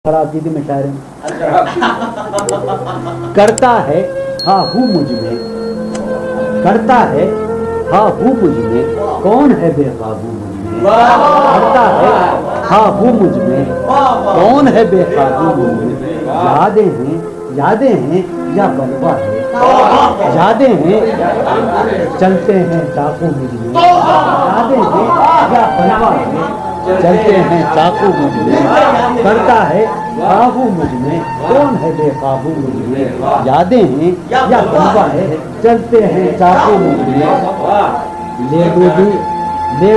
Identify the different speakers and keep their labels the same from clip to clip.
Speaker 1: خرابی تھی مشاعرے میں کرتا ہے ہاں ہوں مجھ میں، کرتا ہے ہاں ہوں مجھ میں، کون ہے بے قابو مجھ میں، کرتا ہے ہاں ہوں مجھ میں، کون ہے بے قابو مجھ میں، یادیں ہیں یا بلوا ہے، یادیں ہیں چلتے ہیں چاقو مجھ میں، یادیں ہیں یا بلوا ہے چلتے ہیں چاقو مجھ میں، کرتا ہے قابو مجھ میں، کون ہے بے قابو مجھ میں، یادیں ہیں یا بلوا ہے چلتے ہیں چاقو مجھ میں، لے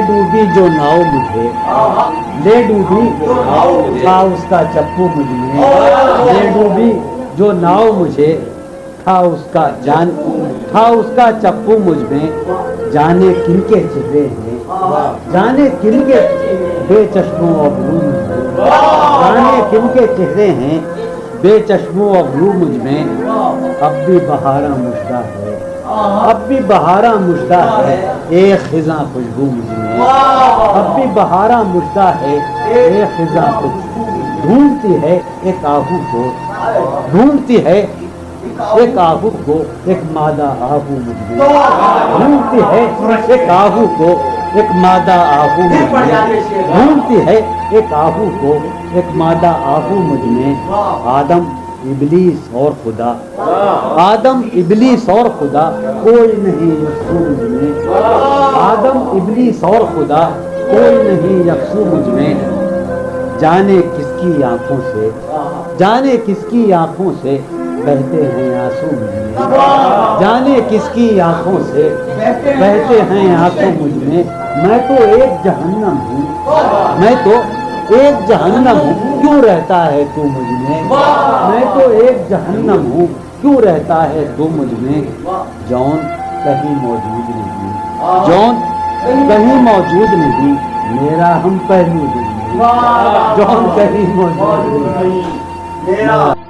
Speaker 1: ڈوبی جو ناؤ مجھے، لے ڈوبی تھا اس کا چپو مجھ میں، لے ڈوبی جو ناؤ مجھے تھا اس کا چپو مجھ میں، جانے کن کے چہرے ہیں، جانے کن کے بے چشموں ابرو مجھ میں، جانے کن کے چہرے ہیں بے چشموں ابرو مجھ میں، اب بھی بہارا مژدہ ہے، اب بھی بہارا مژدہ ہے ایک خزاں خوشبو مجھ میں، اب بھی بہارا مژدہ ہے ایک خزاں خوشبو، ڈھونڈتی ہے ایک آہو کو، ڈھونڈتی ہے ایک آہو کو ایک مادہ آہو مجھ میں، ڈھونڈتی ہے ایک آہو کو ایک مادہ آہو مجھ میں، ڈھونڈتی ہے ایک آہو کو ایک مادہ آہو مجھ میں، آدم ابلیس اور خدا، آدم ابلیس اور خدا کوئی نہیں یکسو مجھ میں، آدم ابلیس اور خدا کوئی نہیں یکسو مجھ میں، جانے کس کی آنکھوں سے، جانے کس کی آنکھوں سے بہتے ہیں آنسو مجھ میں، جانے کس کی آنکھوں سے بہتے ہیں آنسو مجھ میں، میں تو ایک جہنم ہوں، میں تو ایک جہنم ہوں کیوں رہتا ہے تو مجھ میں، میں تو ایک جہنم ہوں کیوں رہتا ہے تو مجھ میں، جون کہیں موجود نہیں، جون کہیں موجود نہیں میرا ہم پہلو دن، جون کہیں موجود نہیں